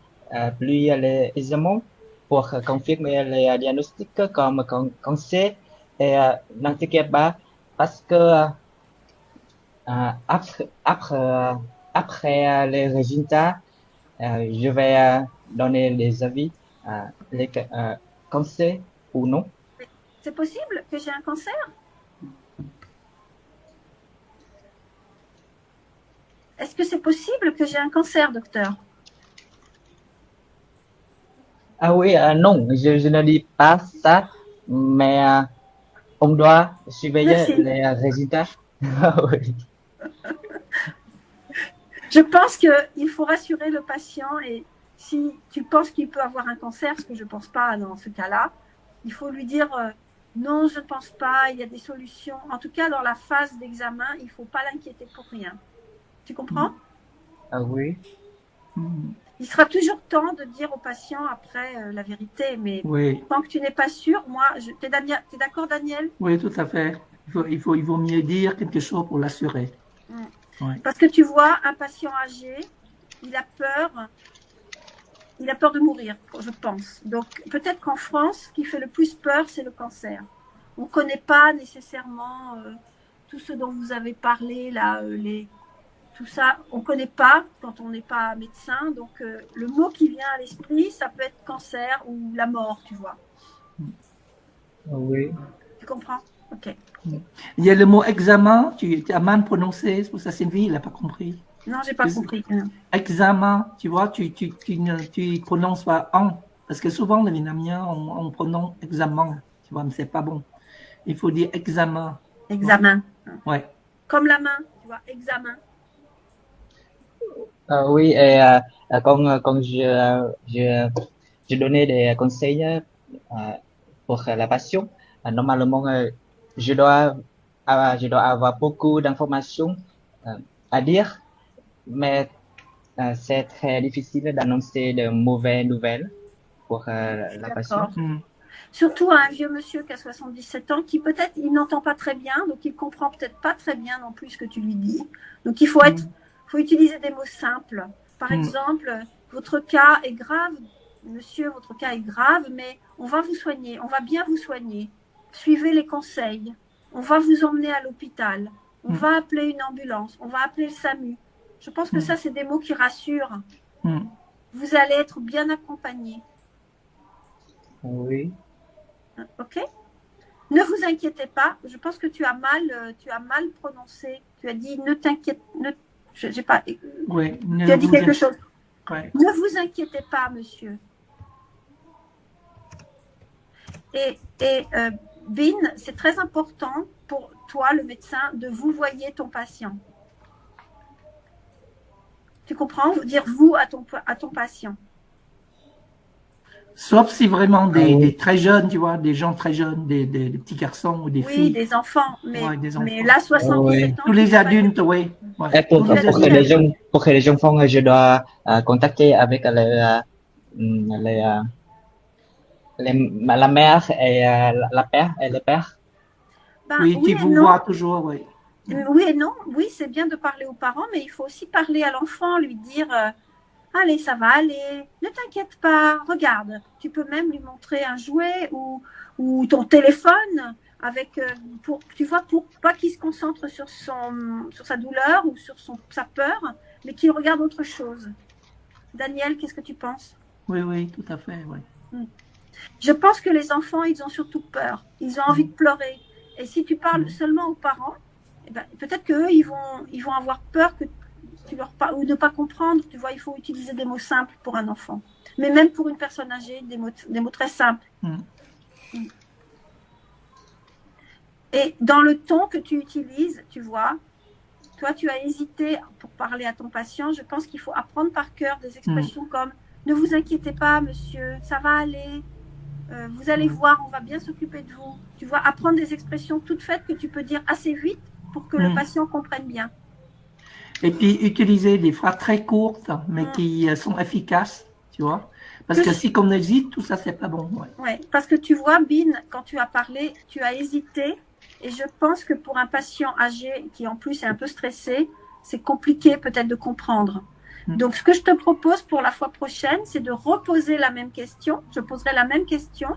plus aisément pour confirmer les diagnostics comme cancer. Et n'inquiétez pas, parce que après les résultats, je vais donner des avis, les cancer ou non. C'est possible que j'ai un cancer? Est-ce que c'est possible que j'ai un cancer, docteur? Ah oui, non, je ne dis pas ça, mais on doit surveiller Merci. les résultats. Oui. Je pense qu'il faut rassurer le patient et si tu penses qu'il peut avoir un cancer, ce que je ne pense pas dans ce cas-là, il faut lui dire non, je ne pense pas, il y a des solutions. En tout cas, dans la phase d'examen, il ne faut pas l'inquiéter pour rien. Tu comprends? Ah oui. Il sera toujours temps de dire au patient après la vérité, mais Oui, tant que tu n'es pas sûr, moi, t'es d'accord, Daniel? oui, tout à fait. Il vaut mieux dire quelque chose pour l'assurer. Ouais. Parce que tu vois, un patient âgé, il a peur de mourir, je pense. Donc peut-être qu'en France, ce qui fait le plus peur, c'est le cancer. On ne connaît pas nécessairement tout ce dont vous avez parlé, là, tout ça, on ne connaît pas quand on n'est pas médecin. Donc le mot qui vient à l'esprit, ça peut être cancer ou la mort, tu vois. Oui. Tu comprends? Ok. Il y a le mot examen, tu as mal prononcé, c'est pour ça Sylvie, il n'a pas compris. Non, j'ai pas compris. Examen, tu vois, tu prononces pas en, parce que souvent les Vietnamiens, on prononce examen, tu vois, mais c'est pas bon. Il faut dire examen. Examen. Ouais. Comme la main, tu vois, examen. Oui, et quand je donnais des conseils pour la passion, normalement, je dois avoir beaucoup d'informations à dire, mais c'est très difficile d'annoncer de mauvaises nouvelles pour la patiente. D'accord. Surtout à un vieux monsieur qui a 77 ans, qui peut-être, il n'entend pas très bien, donc il comprend peut-être pas très bien non plus ce que tu lui dis. Donc il faut utiliser des mots simples. Par exemple, votre cas est grave, monsieur, votre cas est grave, mais on va vous soigner, on va bien vous soigner. Suivez les conseils. On va vous emmener à l'hôpital. On va appeler une ambulance. On va appeler le SAMU. Je pense que ça, c'est des mots qui rassurent. Vous allez être bien accompagné. Oui. Ok? Ne vous inquiétez pas. Je pense que tu as mal prononcé. Tu as dit ne t'inquiète. J'ai pas. Oui, tu as dit quelque chose. Ouais. Ne vous inquiétez pas, monsieur. Et Bin, c'est très important pour toi, le médecin, de vous voyer ton patient. Tu comprends? Dire vous à ton patient. Sauf si vraiment des très jeunes, tu vois, des gens très jeunes, des petits garçons ou des filles. Oui, des enfants. Mais, des enfants. mais là, 77 ans. Tous les adultes, oui. Ouais. Pour que les enfants, je dois contacter avec la mère et la père et le père. Ben, oui, qui vous voient toujours, oui. Oui et non. Oui, c'est bien de parler aux parents, mais il faut aussi parler à l'enfant, lui dire allez, ça va aller, ne t'inquiète pas, regarde. Tu peux même lui montrer un jouet ou ton téléphone avec, tu vois, pour pas qu'il se concentre sur sa douleur ou sur sa peur, mais qu'il regarde autre chose. Daniel, qu'est-ce que tu penses? Oui, tout à fait, oui. Je pense que les enfants, ils ont surtout peur. Ils ont envie de pleurer. Et si tu parles seulement aux parents, eh ben, peut-être qu'eux, ils vont avoir peur que tu leur parles ou ne pas comprendre. Tu vois, il faut utiliser des mots simples pour un enfant. Mais même pour une personne âgée, des mots très simples. Et dans le ton que tu utilises, tu vois, toi, tu as hésité pour parler à ton patient. Je pense qu'il faut apprendre par cœur des expressions comme « Ne vous inquiétez pas, monsieur, ça va aller. Vous allez voir, on va bien s'occuper de vous. » Tu vois, apprendre des expressions toutes faites que tu peux dire assez vite pour que le patient comprenne bien. Et puis, utiliser des phrases très courtes, mais qui sont efficaces, tu vois. Parce que si on hésite, tout ça, c'est pas bon. Ouais, parce que tu vois, Bin, quand tu as parlé, tu as hésité. Et je pense que pour un patient âgé qui, en plus, est un peu stressé, c'est compliqué peut-être de comprendre. Donc, ce que je te propose pour la fois prochaine, c'est de reposer la même question. Je poserai la même question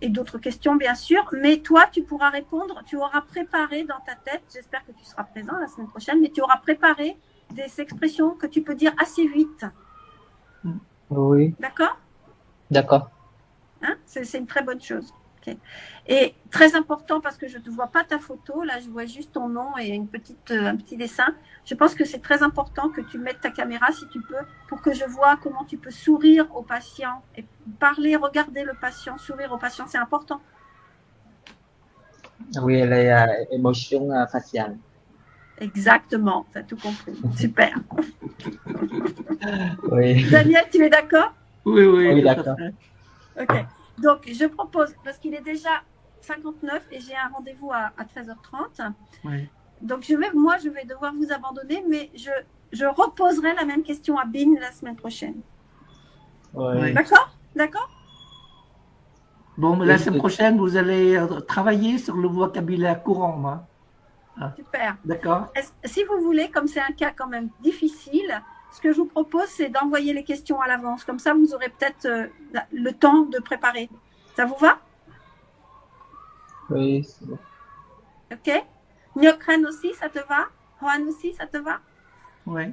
et d'autres questions, bien sûr. Mais toi, tu pourras répondre. Tu auras préparé dans ta tête, j'espère que tu seras présent la semaine prochaine, mais tu auras préparé des expressions que tu peux dire assez vite. Oui. D'accord? D'accord. Hein? C'est une très bonne chose. Okay. Et très important, parce que je ne vois pas ta photo, là je vois juste ton nom et un petit dessin. Je pense que c'est très important que tu mettes ta caméra si tu peux, pour que je vois comment tu peux sourire au patient et parler, regarder le patient, sourire au patient, c'est important. Oui, les émotions faciales. Exactement, tu as tout compris. Super. Oui. Daniel, tu es d'accord? Oui, d'accord. Ok. Donc, je propose, parce qu'il est déjà 59 et j'ai un rendez-vous à 13h30. Oui. Donc, je vais devoir vous abandonner, mais je reposerai la même question à Bin la semaine prochaine. Oui. D'accord? D'accord? Bon, mais la semaine prochaine, vous allez travailler sur le vocabulaire courant. Hein? Ah. Super. D'accord. Si vous voulez, comme c'est un cas quand même difficile, ce que je vous propose, c'est d'envoyer les questions à l'avance. Comme ça, vous aurez peut-être le temps de préparer. Ça vous va? Oui, c'est bon. Ok. Nyokran aussi, ça te va? Juan aussi, ça te va? Oui.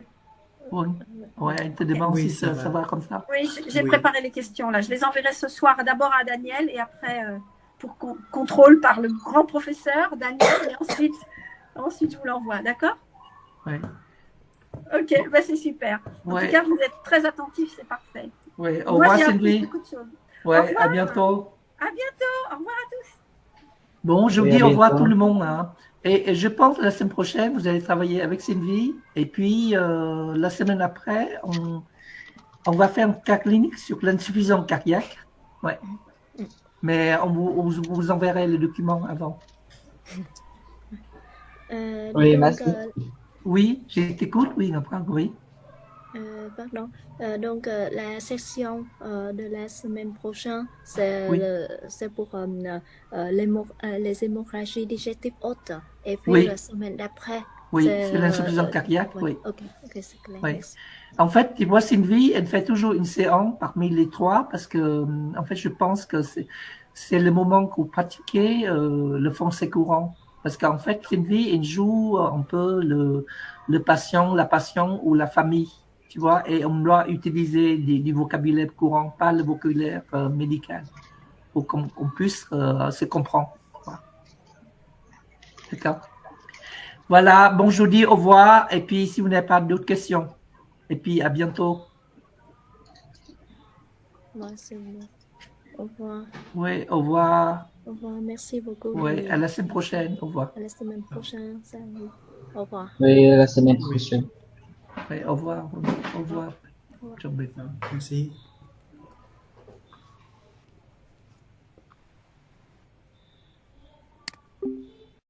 Ouais, elle te demande si ça va comme ça. Oui, j'ai préparé les questions là. Je les enverrai ce soir d'abord à Daniel et après pour contrôle par le grand professeur Daniel et ensuite je vous l'envoie. D'accord? Oui. Ok, bah c'est super. En tout cas, vous êtes très attentifs, c'est parfait. Oui, au revoir Sylvie. Ouais, à bientôt. À bientôt, au revoir à tous. Bon, je vous dis au revoir à tout le monde. Hein. Et je pense que la semaine prochaine, vous allez travailler avec Sylvie. Et puis, la semaine après, on va faire un cas clinique sur l'insuffisance cardiaque. Ouais. Mais on vous enverrai les documents avant. Oui, merci. Oui, je t'écoute, oui, oui. Pardon. Donc la session de la semaine prochaine, c'est Oui. c'est pour les hémorragies digestives hautes. Et puis Oui. la semaine d'après, Oui, c'est l'insuffisance cardiaque, ouais, oui. Ok, c'est clair. Oui. Merci. En fait, tu vois, Sylvie, elle fait toujours une séance parmi les trois parce que, en fait, je pense que c'est le moment que vous pratiquez le français courant. Parce qu'en fait, Sylvie, elle joue un peu le patient, la patiente ou la famille, tu vois, et on doit utiliser du vocabulaire courant, pas le vocabulaire médical, pour qu'on puisse se comprendre. Voilà. D'accord. Voilà, bon, je vous dis au revoir, et puis si vous n'avez pas d'autres questions, et puis à bientôt. Ouais, c'est bon. Au revoir. Oui, au revoir. Au revoir. Merci beaucoup. Oui, à la semaine prochaine. Au revoir. À la semaine prochaine. Salut. Au revoir. Oui, la semaine Oui. prochaine. Oui, au revoir. Au revoir. Au revoir. Ciao, bye. Merci.